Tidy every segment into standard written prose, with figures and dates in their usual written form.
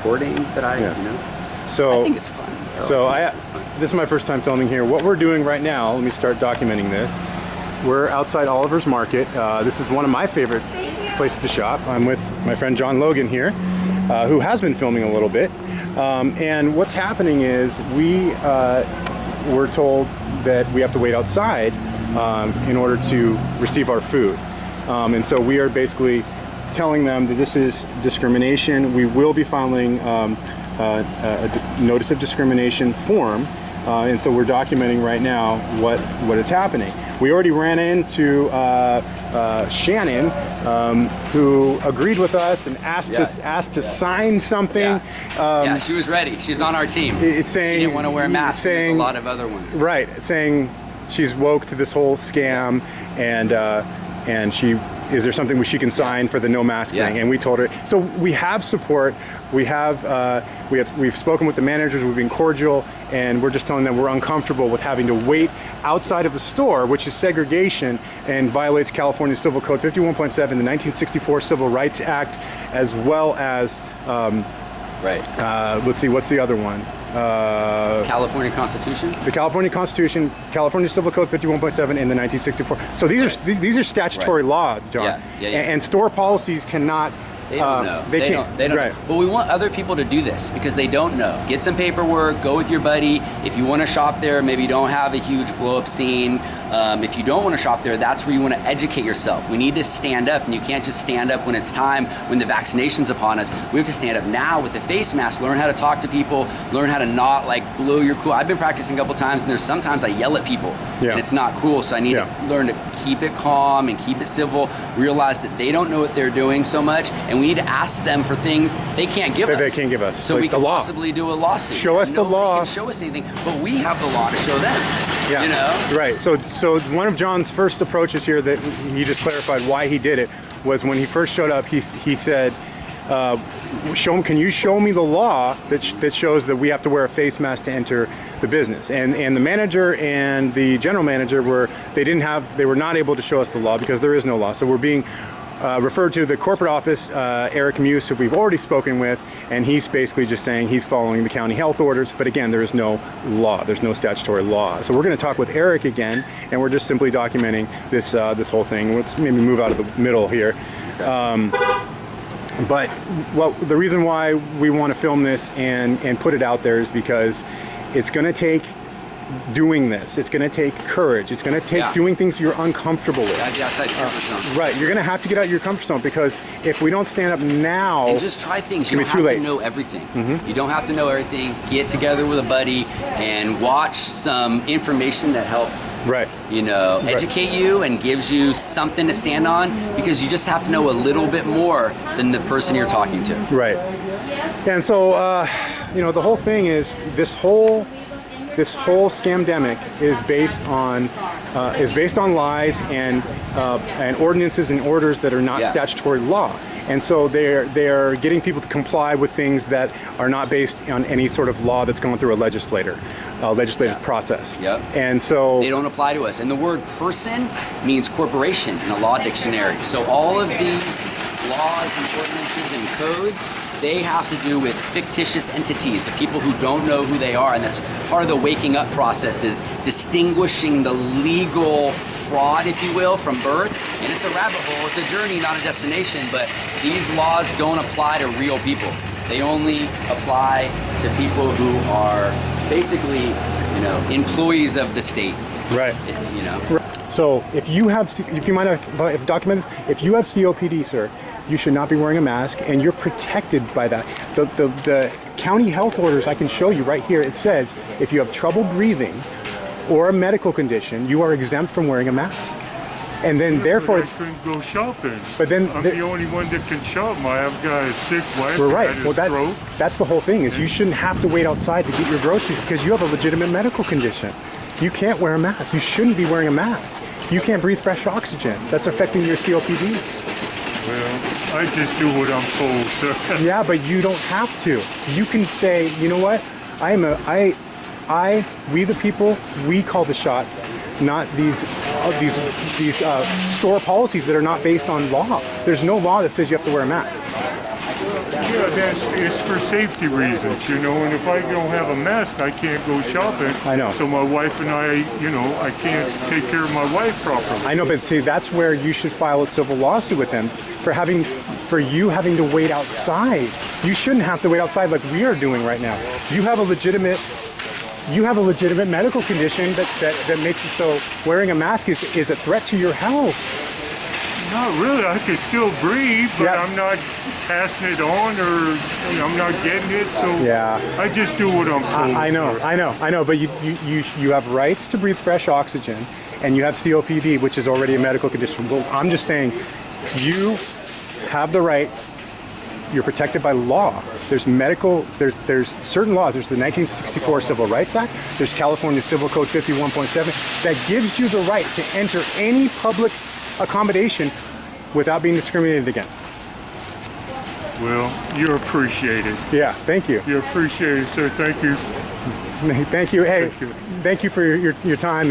reporting that I, So I think it's fun. This is my first time filming here. What we're doing right now, let me start documenting this. We're outside Oliver's Market. This is one of my favorite places to shop. I'm with my friend John Logan here, who has been filming a little bit. And what's happening is we're told that we have to wait outside in order to receive our food. And so we are basically telling them that this is discrimination. We will be filing a notice of discrimination form. And so we're documenting right now what is happening. We already ran into Shannon, who agreed with us and asked to sign something. Yeah, she was ready. She's on our team. It's saying she didn't want to wear a mask. There's a lot of other ones. Right. It's saying she's woke to this whole scam, and is there something she can sign for the no mask thing? And we told her. So we have support. We've spoken with the managers. We've been cordial, and we're just telling them we're uncomfortable with having to wait outside of a store, which is segregation and violates California Civil Code 51.7, the 1964 Civil Rights Act, as well as let's see, what's the other one? California Constitution. The California Constitution, California Civil Code 51.7, and the 1964. So these are statutory law, John. And store policies cannot. They don't know. They don't know. But we want other people to do this because they don't know. Get some paperwork, go with your buddy. If you want to shop there, maybe you don't have a huge blow-up scene. If you don't want to shop there, that's where you want to educate yourself. We need to stand up, and you can't just stand up when it's time, when the vaccination's upon us. We have to stand up now with the face mask, learn how to talk to people, learn how to not blow your cool. I've been practicing a couple times, and there's sometimes I yell at people, and it's not cool. So I need to learn to keep it calm and keep it civil, realize that they don't know what they're doing so much, and we need to ask them for things they can't give us. They can't give us. So we can possibly do a lawsuit. Show us the law. Nobody can show us anything, but we have the law to show them. Yeah. You know? Right. So one of John's first approaches here that he just clarified why he did it was when he first showed up, he said, can you show me the law that shows that we have to wear a face mask to enter the business? And the manager and the general manager they were not able to show us the law because there is no law. So we're being referred to the corporate office, Eric Muse, who we've already spoken with, and he's basically just saying he's following the county health orders, but again, there is no law, there's no statutory law. So we're going to talk with Eric again, and we're just simply documenting this whole thing. Let's maybe move out of the middle here. But the reason why we want to film this and put it out there is because it's going to take doing this. It's going to take courage. It's going to take doing things you're uncomfortable with. Right. You're going to have to get out of your comfort zone because if we don't stand up now... And just try things. You don't have to know everything. You don't have to know everything. Get together with a buddy and watch some information that helps educate you and gives you something to stand on because you just have to know a little bit more than the person you're talking to. Right. And so, the whole thing is this whole scamdemic is based on lies and ordinances and orders that are not statutory law. And so they're getting people to comply with things that are not based on any sort of law that's going through a legislative process. And so they don't apply to us. And the word person means corporation in the law dictionary. So all of these laws and ordinances and codes, they have to do with fictitious entities, the people who don't know who they are, and that's part of the waking up process is distinguishing the legal fraud, if you will, from birth. And it's a rabbit hole, it's a journey, not a destination, but these laws don't apply to real people. They only apply to people who are basically, employees of the state. Right. So if you might have documented this, if you have COPD, sir, you should not be wearing a mask, and you're protected by that. The county health orders, I can show you right here, it says if you have trouble breathing or a medical condition, you are exempt from wearing a mask. And then therefore... I couldn't go shopping. But then... I'm the only one that can shop. I've got a sick wife. We're right. Well, that's the whole thing, is you shouldn't have to wait outside to get your groceries because you have a legitimate medical condition. You can't wear a mask. You shouldn't be wearing a mask. You can't breathe fresh oxygen. That's affecting your COPD. Well, I just do what I'm told, sir. Yeah, but you don't have to. You can say, you know what? We the people, we call the shots, not these store policies that are not based on law. There's no law that says you have to wear a mask. Yeah, it's for safety reasons, you know, and if I don't have a mask, I can't go shopping. I know. So my wife and I, you know, I can't take care of my wife properly. I know, but see, that's where you should file a civil lawsuit with them for you having to wait outside. You shouldn't have to wait outside like we are doing right now. You have a legitimate medical condition that makes it so wearing a mask is a threat to your health. Not really. I can still breathe, but Yeah. I'm not passing it on, or you know, I'm not getting it. So Yeah. I just do what I'm told. I know. But you have rights to breathe fresh oxygen, and you have COPD, which is already a medical condition. Well, I'm just saying, you have the right. You're protected by law. There's certain laws. There's the 1964 Civil Rights Act. There's California Civil Code 51.7 that gives you the right to enter any public accommodation without being discriminated against. Well, you're appreciated. Yeah, thank you. You're appreciated, sir. Thank you. Thank you. Hey, Thank you. thank you for your time,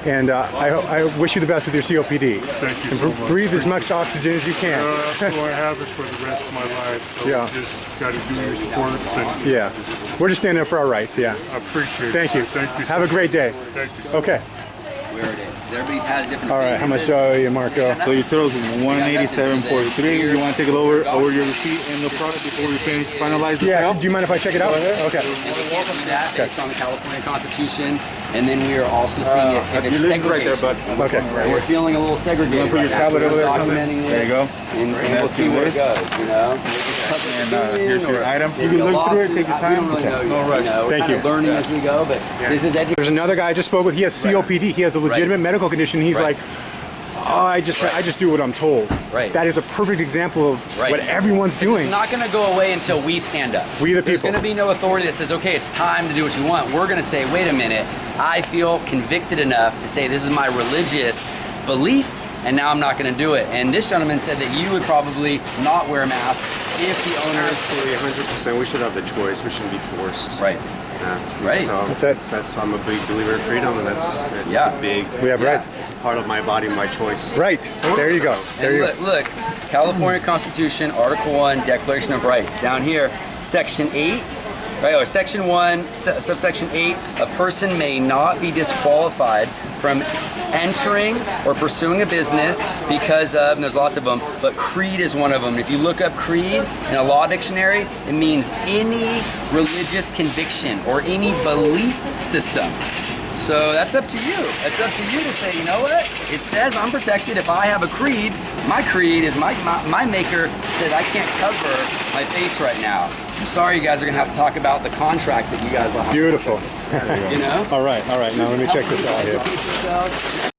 and I wish you the best with your COPD. Thank you And so much. breathe as much oxygen as you can. That's why I have it for the rest of my life. So Yeah. you just got to do your sports. And Yeah, we're just standing up for our rights. Yeah. I appreciate Thank you. it. Thank you. Have a great day. Thank you. So Okay. Where it is. Everybody has different. All right. How much owe you, Marco? So you told us 187.43. You want to take a look over your receipt and the product before we finish finalize the Yeah. sale? Do you mind if I check it out? Okay. We can't do that based on the California Constitution, and then we are also seeing if Your it's list is right there, segregation. bud. Okay. And we're feeling a little segregated. put your right now, tablet so over we're there or something? documenting it, There you go. and we'll see where it goes. You know. And here's your item. You can look through it, take your time. We don't really know No yet, rush. you know. We're Thank kind of you. learning as we go, but this is education. There's another guy I just spoke with. He has COPD. He has a legitimate medical condition. He's Right. like, oh, I just do what I'm told. Right. That is a perfect example of Right. what everyone's doing. It's not going to go away until we stand up. We the There's people. going to be no authority that says, okay, it's time to do what you want. We're going to say, wait a minute, I feel convicted enough to say this is my religious belief, and now I'm not going to do it. And this gentleman said that you would probably not wear a mask if the owners... Absolutely, 100%. We should have the choice. We shouldn't be forced. Right. Right. So that's I'm a big believer in freedom, and that's Yeah. big. We have Yeah. rights. It's a part of my body, my choice. Right. There you go. There And you go. look, California Constitution, Article 1, Declaration of Rights. Down here, Section 8, right, or Section 1, subsection 8, a person may not be disqualified from entering or pursuing a business because of, and there's lots of them, but creed is one of them. If you look up creed in a law dictionary, it means any religious conviction or any belief system. So that's up to you. That's up to you to say, you know what? It says I'm protected if I have a creed. My creed is my maker said I can't cover my face right now. I'm sorry you guys are gonna have to talk about the contract that you guys will have. Beautiful. You know? All right. Now let me check this out here. Educate yourselves.